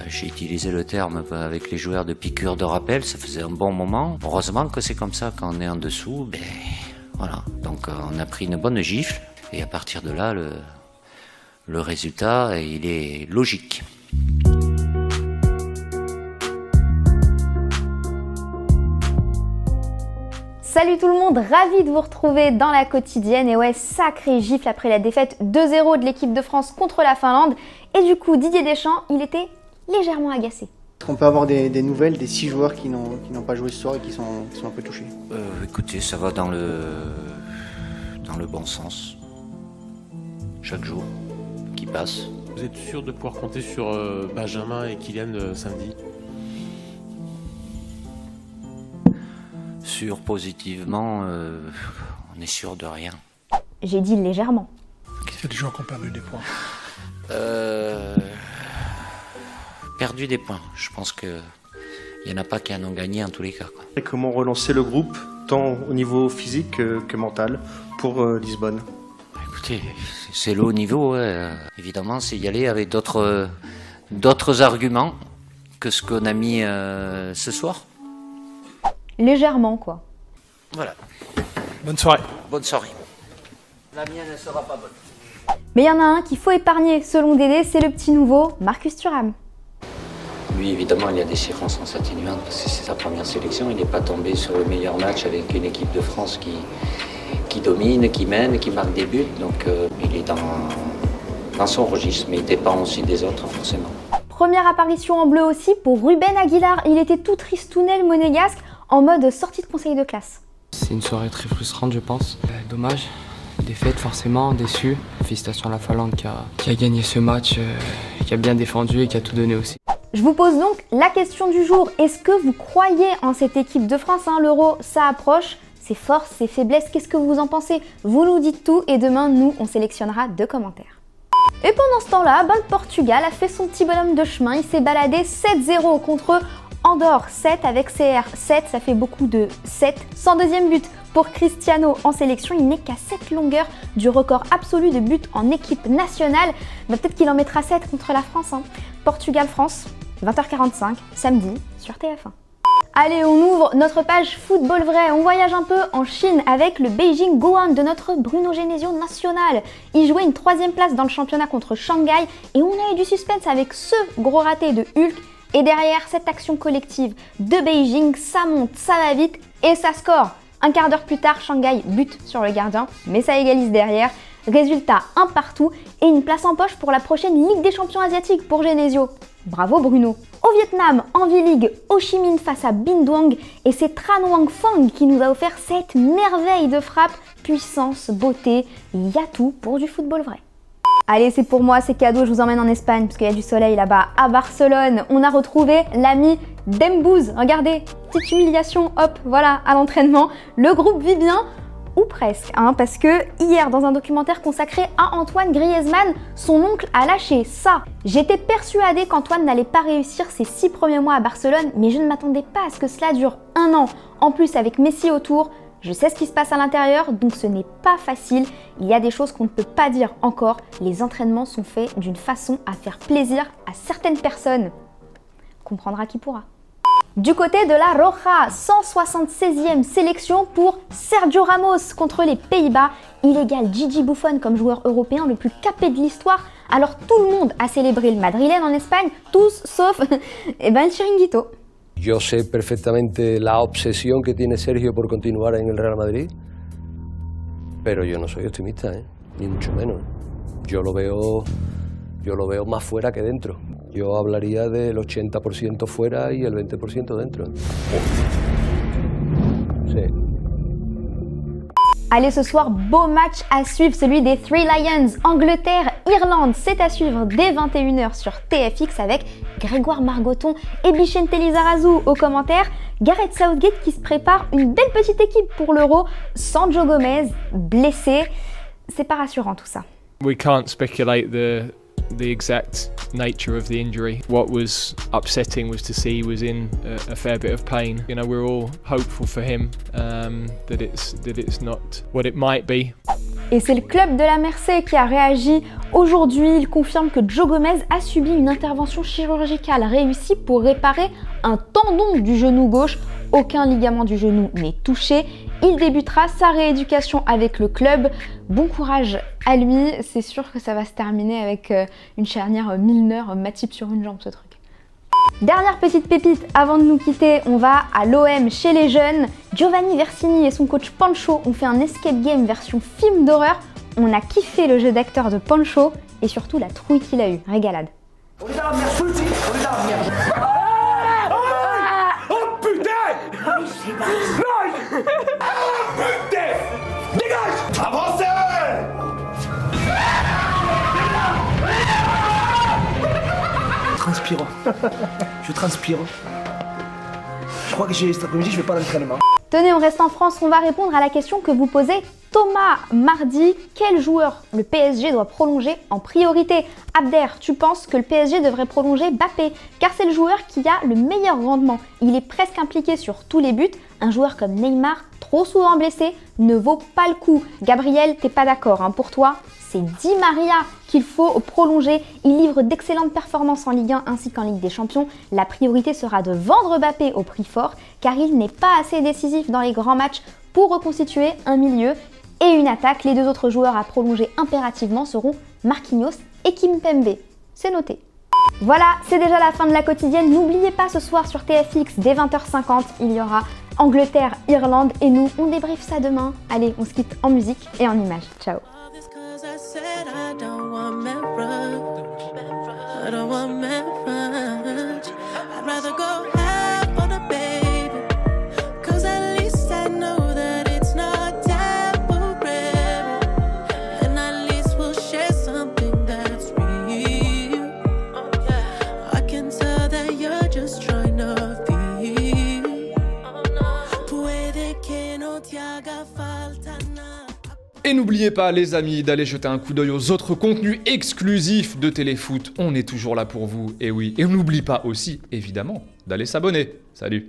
J'ai utilisé le terme avec les joueurs de piqûre de rappel, ça faisait un bon moment. Heureusement que c'est comme ça, quand on est en dessous, voilà. Donc on a pris une bonne gifle, et à partir de là, le résultat, il est logique. Salut tout le monde, ravi de vous retrouver dans la quotidienne. Et ouais, sacré gifle après la défaite 2-0 de l'équipe de France contre la Finlande. Et du coup, Didier Deschamps, il était légèrement agacé. Est-ce qu'on peut avoir des nouvelles des 6 joueurs qui n'ont pas joué ce soir et qui sont un peu touchés? Écoutez, ça va dans le bon sens. Chaque jour qui passe. Vous êtes sûr de pouvoir compter sur Benjamin et Kylian samedi? Sûr positivement, on est sûr de rien. J'ai dit légèrement. Est-ce qu'il y a des joueurs qui ont perdu des points? Perdu des points. Je pense qu'il n'y en a pas qui en ont gagné en tous les cas, quoi. Et comment relancer le groupe, tant au niveau physique que mental, pour Lisbonne? Écoutez, c'est le haut niveau. Évidemment, c'est y aller avec d'autres arguments que ce qu'on a mis ce soir. Légèrement, quoi. Voilà. Bonne soirée. Bonne soirée. La mienne ne sera pas bonne. Mais il y en a un qu'il faut épargner, selon Dédé, c'est le petit nouveau, Marcus Thuram. Lui, évidemment, il y a des circonstances atténuantes parce que c'est sa première sélection. Il n'est pas tombé sur le meilleur match avec une équipe de France qui domine, qui mène, qui marque des buts. Donc, il est dans son registre, mais il dépend aussi des autres, forcément. Première apparition en bleu aussi pour Ruben Aguilar. Il était tout tristounet, le monégasque, en mode sortie de conseil de classe. C'est une soirée très frustrante, je pense. Dommage. Défaite, forcément, déçu. Félicitations à la Finlande qui a gagné ce match, qui a bien défendu et qui a tout donné aussi. Je vous pose donc la question du jour. Est-ce que vous croyez en cette équipe de France, l'Euro, ça approche. Ses forces, ses faiblesses, qu'est-ce que vous en pensez? Vous nous dites tout et demain, nous, on sélectionnera 2 commentaires. Et pendant ce temps-là, le Portugal a fait son petit bonhomme de chemin. Il s'est baladé 7-0 contre Andorre 7 avec CR7. Ça fait beaucoup de 7. 102e but pour Cristiano en sélection. Il n'est qu'à 7 longueurs du record absolu de buts en équipe nationale. Peut-être qu'il en mettra 7 contre la France. Portugal-France, 20h45, samedi, sur TF1. Allez, on ouvre notre page football vrai. On voyage un peu en Chine avec le Beijing Guoan de notre Bruno Genesio national. Il jouait une 3e place dans le championnat contre Shanghai et on a eu du suspense avec ce gros raté de Hulk. Et derrière cette action collective de Beijing, ça monte, ça va vite et ça score. Un quart d'heure plus tard, Shanghai bute sur le gardien, mais ça égalise derrière. Résultat, un partout et une place en poche pour la prochaine Ligue des champions asiatiques pour Genesio. Bravo Bruno. Au Vietnam, en V-League, Ho Chi Minh face à Binh Duong et c'est Tran Hoang Phong qui nous a offert cette merveille de frappe, puissance, beauté, il y a tout pour du football vrai. Allez, c'est pour moi, c'est cadeau, je vous emmène en Espagne parce qu'il y a du soleil là-bas. À Barcelone, on a retrouvé l'ami Dembouz. Regardez, petite humiliation, hop, voilà, à l'entraînement. Le groupe vit bien, ou presque, parce que hier, dans un documentaire consacré à Antoine Griezmann, son oncle a lâché ça. J'étais persuadée qu'Antoine n'allait pas réussir ses 6 premiers mois à Barcelone, mais je ne m'attendais pas à ce que cela dure 1 an. En plus, avec Messi autour, je sais ce qui se passe à l'intérieur, donc ce n'est pas facile. Il y a des choses qu'on ne peut pas dire encore. Les entraînements sont faits d'une façon à faire plaisir à certaines personnes. Comprendra qui pourra. Du côté de la Roja, 176e sélection pour Sergio Ramos contre les Pays-Bas. Il égale Gigi Buffon comme joueur européen le plus capé de l'histoire. Alors tout le monde a célébré le Madrilène en Espagne, tous sauf el Chiringuito. Yo sé perfectamente la obsesión que tiene Sergio por continuar en el Real Madrid, pero yo no soy optimista, ni mucho menos. Yo lo veo más fuera que dentro. Yo hablaría del 80% fuera y el 20% dentro. Sí. Allez, ce soir, beau match à suivre, celui des Three Lions, Angleterre-Irlande. C'est à suivre dès 21h sur TFX avec Grégoire Margoton et Bichente Lizarazu aux commentaires. Gareth Southgate qui se prépare une belle petite équipe pour l'Euro, sans Joe Gomez, blessé. C'est pas rassurant tout ça. We can't speculate the exact nature of the injury. What was upsetting was to see he was in a fair bit of pain. You know, we're all hopeful for him that it's not what it might be. Et c'est le club de la Mercey qui a réagi. Aujourd'hui, il confirme que Joe Gomez a subi une intervention chirurgicale réussie pour réparer un tendon du genou gauche. Aucun ligament du genou n'est touché. Il débutera sa rééducation avec le club. Bon courage à lui, c'est sûr que ça va se terminer avec une charnière Milner, Matip sur une jambe ce truc. Dernière petite pépite, avant de nous quitter, on va à l'OM chez les jeunes. Giovanni Versini et son coach Pancho ont fait un escape game version film d'horreur. On a kiffé le jeu d'acteur de Pancho et surtout la trouille qu'il a eue. Régalade. On est dans la merde, je te le dis, on est dans la merde. Oh putain! Non! Oh putain! Dégage! Avancez! Transpirant. Je transpire. Je crois que cet après-midi, je vais pas à l'entraînement. Tenez, on reste en France, on va répondre à la question que vous posez Thomas mardi. Quel joueur le PSG doit prolonger en priorité? Abder, tu penses que le PSG devrait prolonger Mbappé, car c'est le joueur qui a le meilleur rendement. Il est presque impliqué sur tous les buts. Un joueur comme Neymar, trop souvent blessé, ne vaut pas le coup. Gabriel, t'es pas d'accord, hein. Pour toi, c'est Di Maria qu'il faut prolonger. Il livre d'excellentes performances en Ligue 1 ainsi qu'en Ligue des Champions. La priorité sera de vendre Mbappé au prix fort, car il n'est pas assez décisif dans les grands matchs pour reconstituer un milieu et une attaque. Les deux autres joueurs à prolonger impérativement seront Marquinhos et Kimpembe. C'est noté. Voilà, c'est déjà la fin de la quotidienne. N'oubliez pas, ce soir sur TFX, dès 20h50, il y aura Angleterre, Irlande et nous, on débriefe ça demain. Allez, on se quitte en musique et en images. Ciao. Et n'oubliez pas les amis d'aller jeter un coup d'œil aux autres contenus exclusifs de Téléfoot, on est toujours là pour vous, et oui. Et on n'oublie pas aussi, évidemment, d'aller s'abonner. Salut!